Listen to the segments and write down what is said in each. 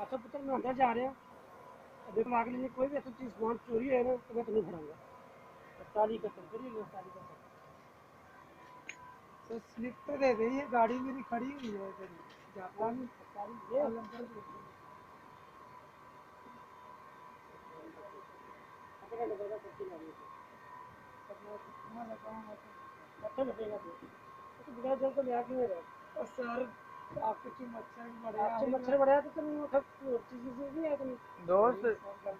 अच्छा पुत्र मैं अंदर जा रहा देखो आगे लिए कोई भी ऐसी चीज सामान चोरी है ना तो मैं तुम्हें फड़ाऊंगा। ताली कसम करिए ताली कसम। तो स्लिप तो दे दे, ये गाड़ी मेरी खड़ी हुई है इधर ही। जाता नहीं ताली ये आलमपुर को। अपना नंबर का पर्ची ला रही है तब मैं कितना लगाऊंगा तो। अच्छा लगेगा तो बिना जल तो ले आके नहीं रहा और सर आपके जो मच्छर बड़े आपसे आए मच्छर बढ़ाया तो तुम चीज नहीं है तुम दोस्त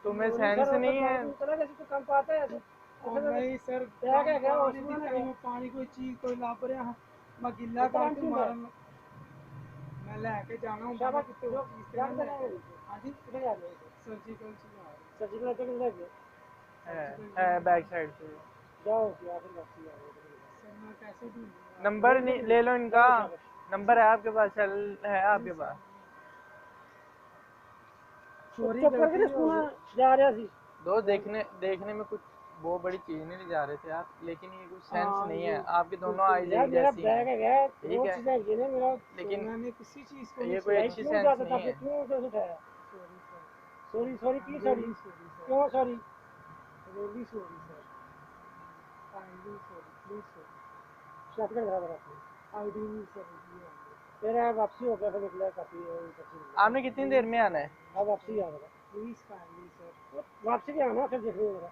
तुम्हें नहीं सेंस सर नहीं है। चला कैसे तो काम पाता है ऐसे और नहीं सर, क्या क्या क्या पानी उसमें दी ना कहीं में पानी कोई चीज कोई ला पर मैं गिल्ला करके मारा मैं लेके जाना हूँ शाबाश कितने जो चीज से जान ना कर लेके। हाँ जी किधर जा रहे हो सर्जिकल से ला रहे सर्जिकल अटैक लग गया है बैक साइड से। जाओ या फिर वापसी आ गए सर मैं कैसे ढूंढूंगा? नंबर नहीं ले लो इनका। नंबर है आपके पास, चल है आपके पास। चोरी चुप करके गलती स्कूल हो गई। जा रहा सी दोस्त देखने देखने में कुछ वो बड़ी चीज नहीं ले जा रहे थे आप, लेकिन ये कुछ सेंस हाँ, नहीं ये है। आपकी दोनों आईज यार एक मेरा जैसी बैग हैं। है ठीक वो है चीजें ये ना मेरा लेकिन मैंने किसी चीज को ये कोई अच्छी क्यों सेंस जाता था नहीं है। क्यों उसे उठाया सॉरी सर, सॉरी सॉरी की सॉरी सॉरी सर, क्यों sorry really sorry sir, kindly sorry, please sir, shortcut बराबर आपने आई डोंट सर। मेरा वापसी हो गया फिर निकला काफी आपने कितनी देर में आना है? अब वापसी आ गया प्लीज काइंडली सर। वापसी भी आना फिर देखने मेरा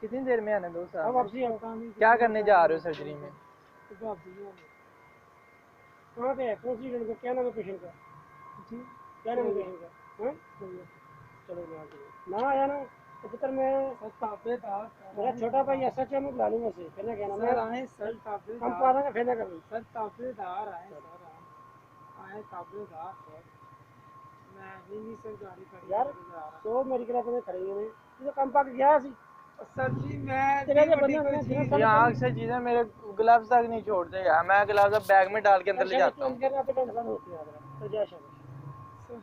कितनी देर में आना है दोस्त अब आपने? वापसी आओ पता नहीं क्या करने जा रहे हो सर्जरी में? भाभी है कहाँ पे है कौन सी यूनिट का क्या नाम है पेशेंट का जी, क्या नाम है पेशेंट का हाँ चलो ना आया ना तो पुत्र मैं सर ताबेदार मेरा छोटा भाई ऐसा क्या मैं बुला लूंगा से फिर ना कहना सर मैं आए सर, हम ताबेदार पा देंगे फिर ना कभी सर, ताबेदार आए सर, आए ताबेदार सर। मैं नहीं सर गाड़ी खड़ी यार करके जा रहा सो मेडिकल अपने खड़े हुए हैं तो काम पा के गया सी हूँ। सर जी मैं तेरा इतनी जो बड़ी बंदा कोई मैंने चीज तेरा ये आग से चीजें मेरे ग्लव्स तक नहीं छोड़ते यार। मैं ग्लव्स अब बैग में डाल के अंदर ले जाता हूँ। चेंज करना पे टेंशन होती है तो जय शाबाश सर